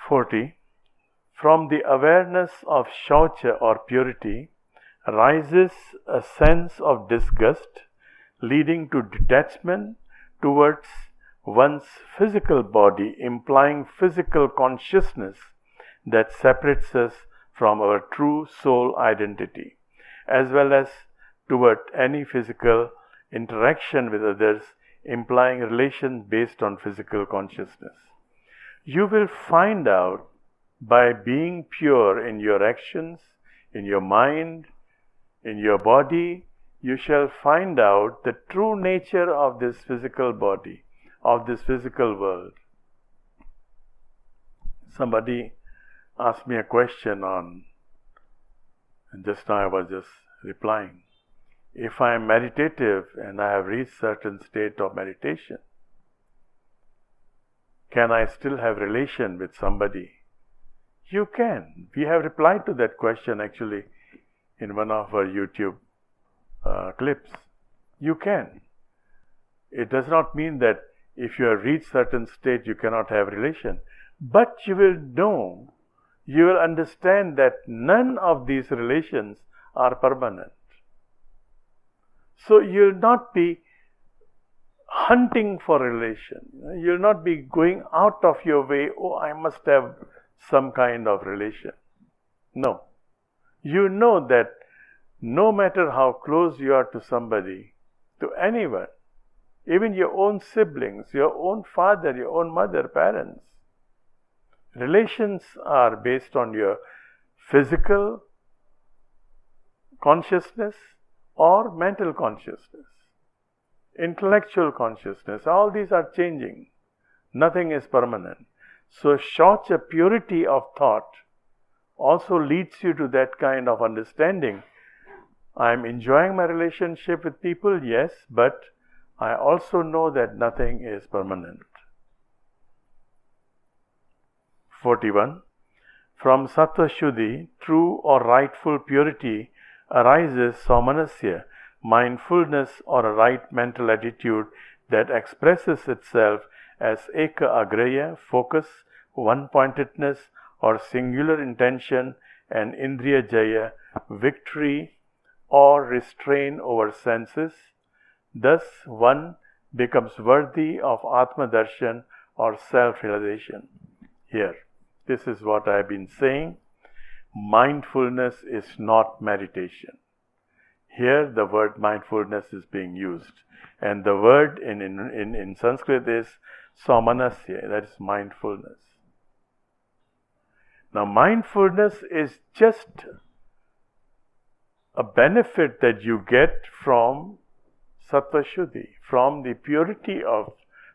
40. From the awareness of shaucha or purity rises a sense of disgust leading to detachment towards one's physical body, implying physical consciousness that separates us from our true soul identity, as well as toward any physical interaction with others, implying relations based on physical consciousness. You will find out by being pure in your actions, in your mind, in your body, you shall find out the true nature of this physical body, of this physical world. Somebody asked me a question and just now I was just replying. If I am meditative and I have reached certain state of meditation, can I still have relation with somebody? You can. We have replied to that question actually in one of our YouTube clips. You can. It does not mean that if you have reached certain state you cannot have relation, but you will know, you will understand that none of these relations are permanent. So you will not be hunting for relation. You will not be going out of your way, oh, I must have some kind of relation. No. You know that no matter how close you are to somebody, to anyone, even your own siblings, your own father, your own mother, parents, relations are based on your physical consciousness or mental consciousness, intellectual consciousness. All these are changing. Nothing is permanent. So such a purity of thought also leads you to that kind of understanding. I am enjoying my relationship with people, yes, but I also know that nothing is permanent. 41. From Sattva Shuddhi, true or rightful purity, arises Somanasya, mindfulness or a right mental attitude that expresses itself as Eka Agreya, focus, one-pointedness or singular intention, and Indriya Jaya, victory or restraint over senses. Thus one becomes worthy of Atma Darshan or self-realization. Here, this is what I have been saying. Mindfulness is not meditation. Here the word mindfulness is being used, and the word in Sanskrit is Somanasya, that is mindfulness. Now mindfulness is just a benefit that you get from Sattva Shuddhi, from the purity of,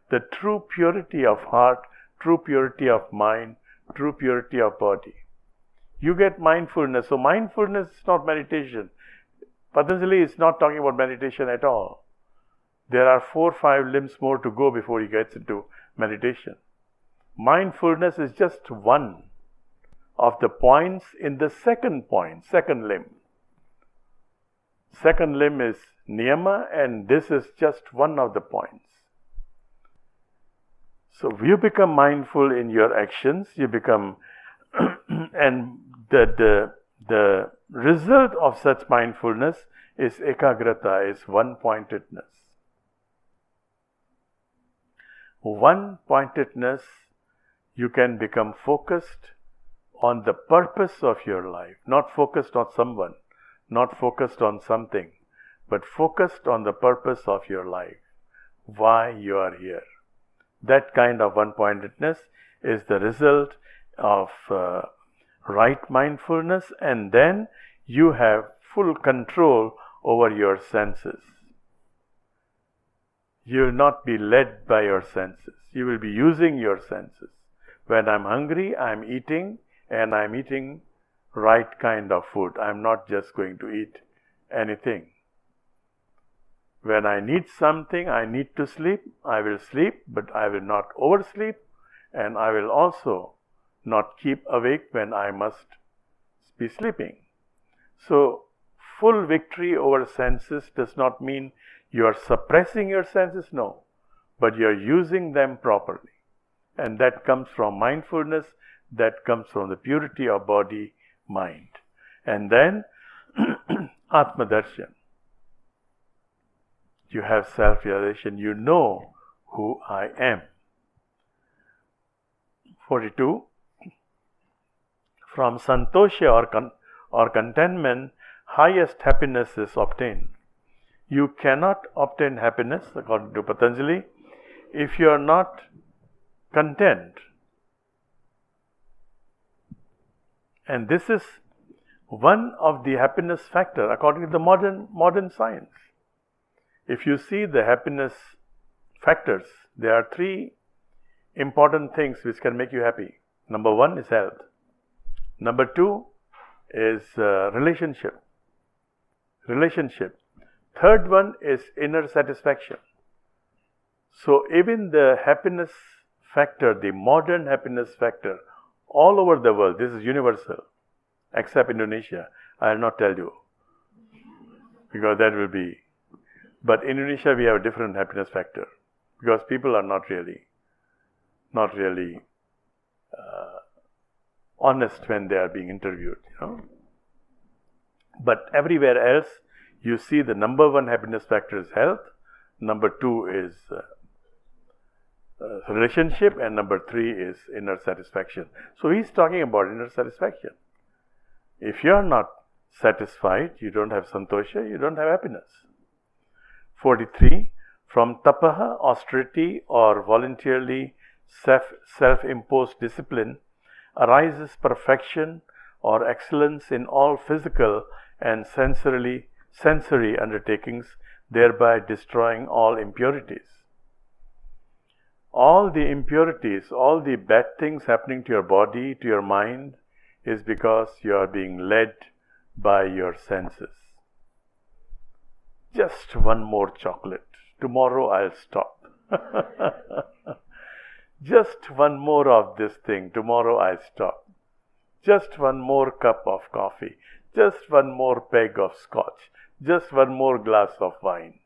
the true purity of heart, true purity of mind, true purity of body. You get mindfulness. So mindfulness is not meditation. Patanjali is not talking about meditation at all. There are 4 or 5 limbs more to go before he gets into meditation. Mindfulness is just one of the points in the second point, second limb. Second limb is niyama, and this is just one of the points. So you become mindful in your actions, you become, and the result of such mindfulness is ekagrata, is one-pointedness. One-pointedness, you can become focused on the purpose of your life, not focused on someone, not focused on something, but focused on the purpose of your life, why you are here. That kind of one-pointedness is the result of right mindfulness, and then you have full control over your senses. You will not be led by your senses. You will be using your senses. When I'm hungry, I'm eating, and I'm eating right kind of food. I'm not just going to eat anything. When I need something, I need to sleep, I will sleep, but I will not oversleep, and I will also not keep awake when I must be sleeping. So, full victory over senses does not mean you are suppressing your senses, no, but you are using them properly. And that comes from mindfulness, that comes from the purity of body, mind. And then Atma-darshan. You have self-realization, you know who I am. 42. From santosha or contentment, highest happiness is obtained. You cannot obtain happiness, according to Patanjali, if you are not content. And this is one of the happiness factor, according to the modern science. If you see the happiness factors, there are three important things which can make you happy. Number one is health. Number two is relationship. Third one is inner satisfaction. So even the happiness factor, the modern happiness factor, all over the world, this is universal, except Indonesia. I will not tell you, because that will be. But in Indonesia, we have a different happiness factor, because people are not really honest when they are being interviewed, But everywhere else, you see the number one happiness factor is health, number two is relationship, and number three is inner satisfaction. So he's talking about inner satisfaction. If you are not satisfied, you don't have santosha, you don't have happiness. 43. From tapaha, austerity, or voluntarily self-imposed discipline, arises perfection or excellence in all physical and sensory undertakings, thereby destroying all impurities. All the impurities, all the bad things happening to your body, to your mind, is because you are being led by your senses. Just one more chocolate. Tomorrow I'll stop. Just one more of this thing. Tomorrow I'll stop. Just one more cup of coffee. Just one more peg of scotch. Just one more glass of wine.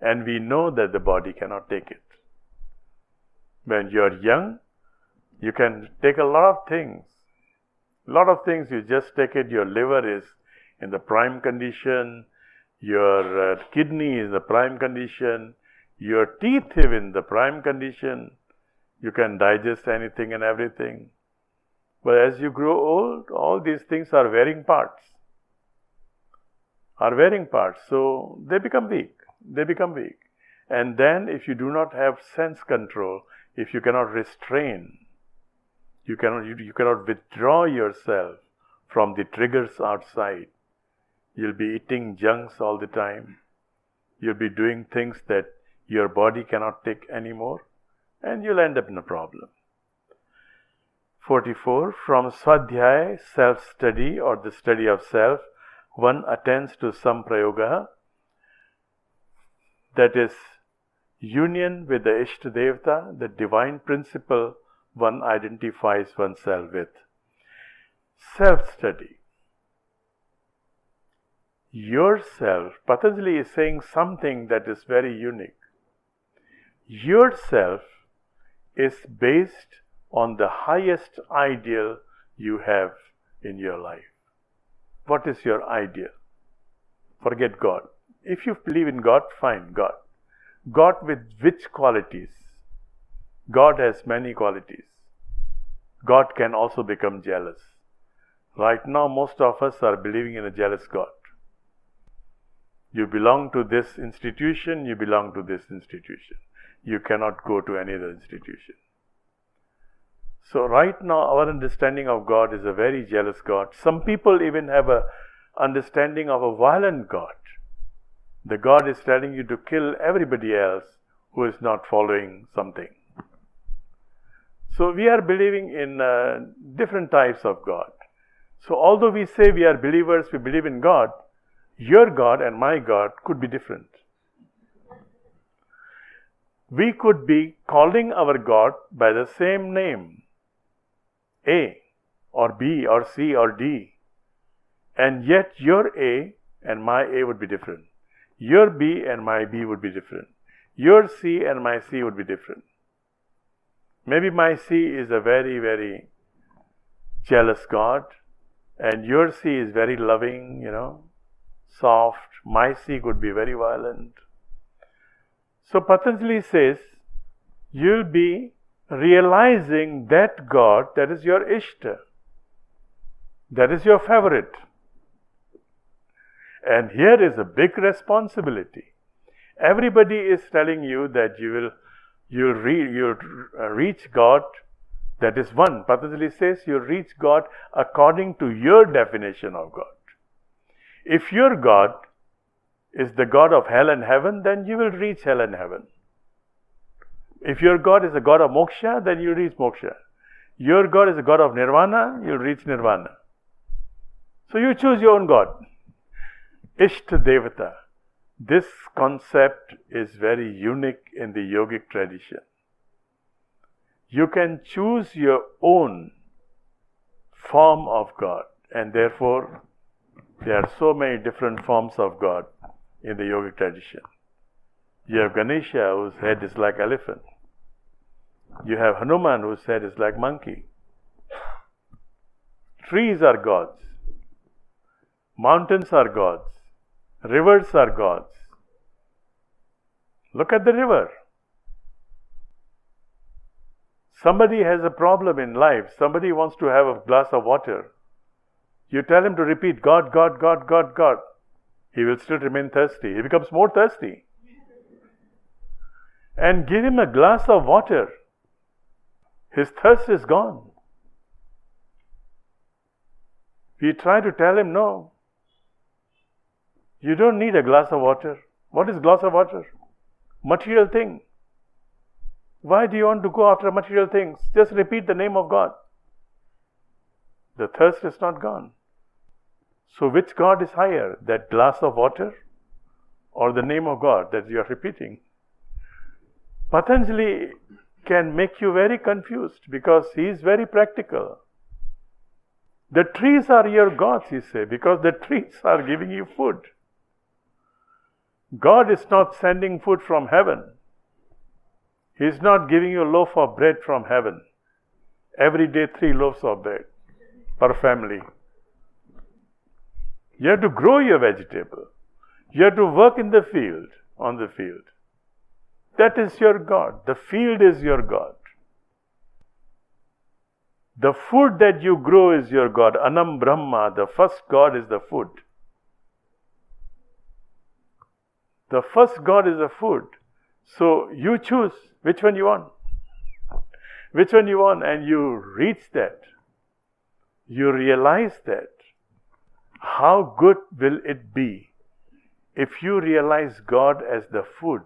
And we know that the body cannot take it. When you're young, you can take a lot of things. You just take it, your liver is in the prime condition, your kidney is in the prime condition, your teeth are in the prime condition, you can digest anything and everything. But as you grow old, all these things are wearing parts. So they become weak. And then if you do not have sense control, if you cannot restrain, you cannot withdraw yourself from the triggers outside, you'll be eating junks all the time. You'll be doing things that your body cannot take anymore, and you'll end up in a problem. 44. From swadhyaya, self-study or the study of self, one attends to samprayoga, that is, union with the Ishta Devata, the divine principle one identifies oneself with. Self-study. Yourself, Patanjali is saying something that is very unique. Yourself is based on the highest ideal you have in your life. What is your ideal? Forget God. If you believe in God, fine, God. God with which qualities? God has many qualities. God can also become jealous. Right now, most of us are believing in a jealous God. You belong to this institution, you belong to this institution. You cannot go to any other institution. So right now, our understanding of God is a very jealous God. Some people even have an understanding of a violent God. The God is telling you to kill everybody else who is not following something. So we are believing in different types of God. So although we say we are believers, we believe in God, your God and my God could be different. We could be calling our God by the same name, A or B or C or D, and yet your A and my A would be different. Your B and my B would be different. Your C and my C would be different. Maybe my C is a very, very jealous God, and your sea is very loving, soft. My sea could be very violent. So Patanjali says, you'll be realizing that God, that is your Ishta, that is your favorite. And here is a big responsibility. Everybody is telling you that you'll reach God, that is one. Patanjali says you'll reach God according to your definition of God. If your God is the God of hell and heaven, then you will reach hell and heaven. If your God is a God of moksha, then you reach moksha. Your God is a God of nirvana, you'll reach nirvana. So you choose your own God. Ishta Devata. This concept is very unique in the yogic tradition. You can choose your own form of God, and therefore there are so many different forms of God in the yogic tradition. You have Ganesha, whose head is like elephant. You have Hanuman, whose head is like monkey. Trees are gods. Mountains are gods. Rivers are gods. Look at the river. Somebody has a problem in life. Somebody wants to have a glass of water. You tell him to repeat God, God, God, God, God. He will still remain thirsty. He becomes more thirsty. And give him a glass of water. His thirst is gone. We try to tell him, no, you don't need a glass of water. What is glass of water? Material thing. Why do you want to go after material things? Just repeat the name of God. The thirst is not gone. So which God is higher? That glass of water or the name of God that you are repeating? Patanjali can make you very confused because he is very practical. The trees are your gods, he says, because the trees are giving you food. God is not sending food from heaven. He is not giving you a loaf of bread from heaven. Every day 3 loaves of bread per family. You have to grow your vegetable. You have to work in the field, on the field. That is your God. The field is your God. The food that you grow is your God. Anam Brahma, the first God is the food. The first God is the food. So you choose which one you want. Which one you want, and you reach that. You realize that. How good will it be if you realize God as the food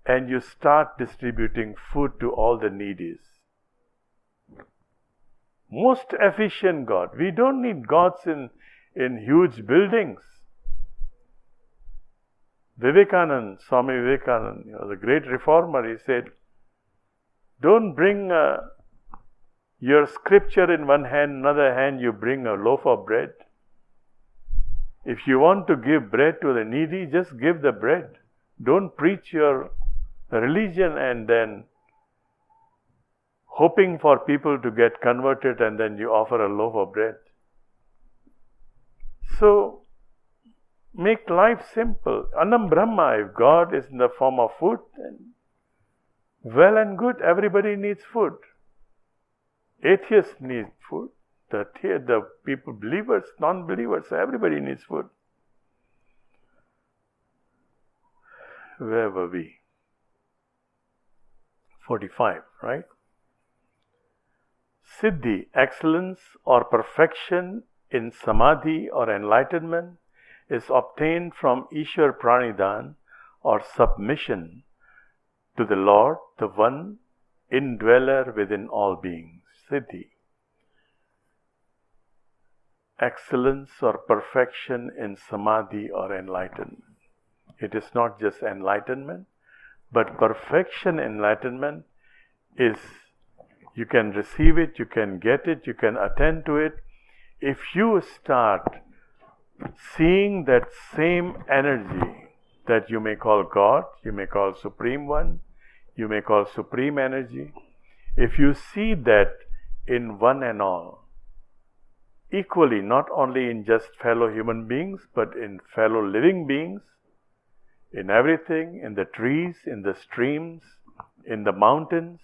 and you start distributing food to all the needies? Most efficient God. We don't need gods in huge buildings. Vivekananda, Swami Vivekananda, the great reformer, he said, don't bring your scripture in one hand, another hand you bring a loaf of bread. If you want to give bread to the needy, just give the bread. Don't preach your religion and then hoping for people to get converted and then you offer a loaf of bread. So, make life simple. Anam Brahma, if God is in the form of food, then well and good, everybody needs food. Atheists need food. The people, believers, non-believers, everybody needs food. Where were we? 45, right? Siddhi, excellence or perfection in samadhi or enlightenment, is obtained from Ishwar Pranidhan or submission to the Lord, the one indweller within all beings. Siddhi. Excellence or perfection in samadhi or enlightenment. It is not just enlightenment, but perfection enlightenment is, you can receive it, you can get it, you can attend to it. If you start seeing that same energy that you may call God, you may call Supreme One, you may call Supreme Energy, if you see that in one and all, equally, not only in just fellow human beings, but in fellow living beings, in everything, in the trees, in the streams, in the mountains.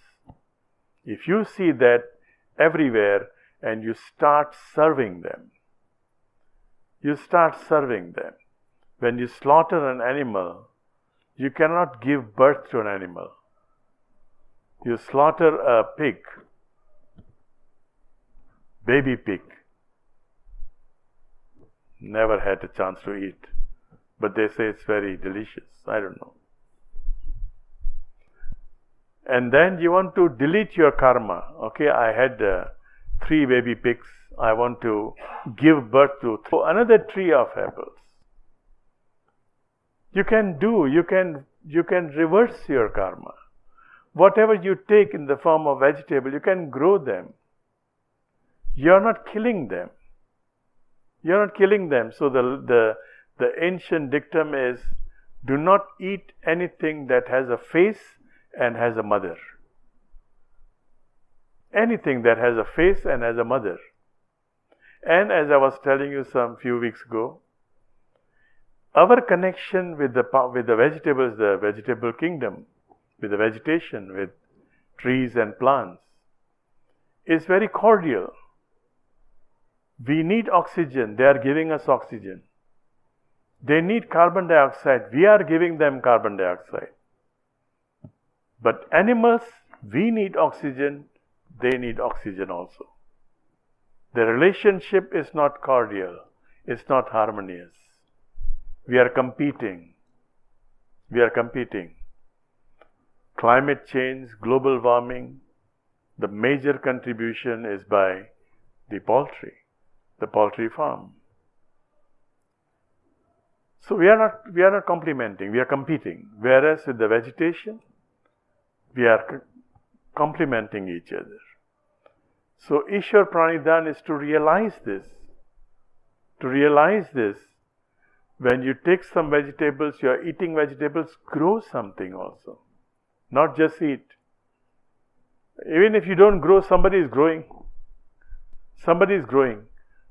If you see that everywhere and you start serving them, you start serving them. When you slaughter an animal, you cannot give birth to an animal. You slaughter a pig, baby pig. Never had a chance to eat, but they say it's very delicious. I don't know. And then you want to delete your karma. Okay, I had 3 baby pigs. I want to give birth to another tree of apples. You can reverse your karma. Whatever you take in the form of vegetable, you can grow them. You're not killing them. You're not killing them. So the ancient dictum is, do not eat anything that has a face and has a mother. Anything that has a face and has a mother. And as I was telling you some few weeks ago, our connection with the vegetables, the vegetable kingdom, with the vegetation, with trees and plants, is very cordial. We need oxygen. They are giving us oxygen. They need carbon dioxide. We are giving them carbon dioxide. But animals, we need oxygen. They need oxygen also. The relationship is not cordial. It's not harmonious. We are competing. We are competing. Climate change, global warming, the major contribution is by the poultry farm. So we are not complementing, we are competing. Whereas with the vegetation, we are complementing each other. So Ishwar Pranidhan is to realize this. To realize this, when you take some vegetables, you are eating vegetables, grow something also. Not just eat. Even if you don't grow, somebody is growing. Somebody is growing.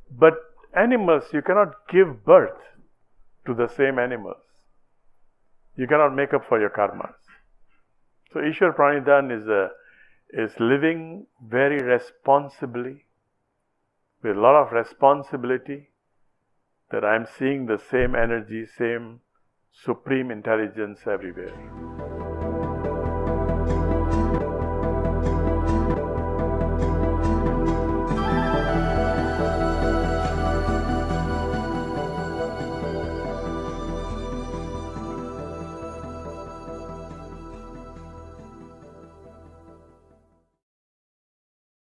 But animals, you cannot give birth to the same animals. You cannot make up for your karmas. So Ishwar Pranidhan is living very responsibly, with a lot of responsibility, that I am seeing the same energy, same supreme intelligence everywhere.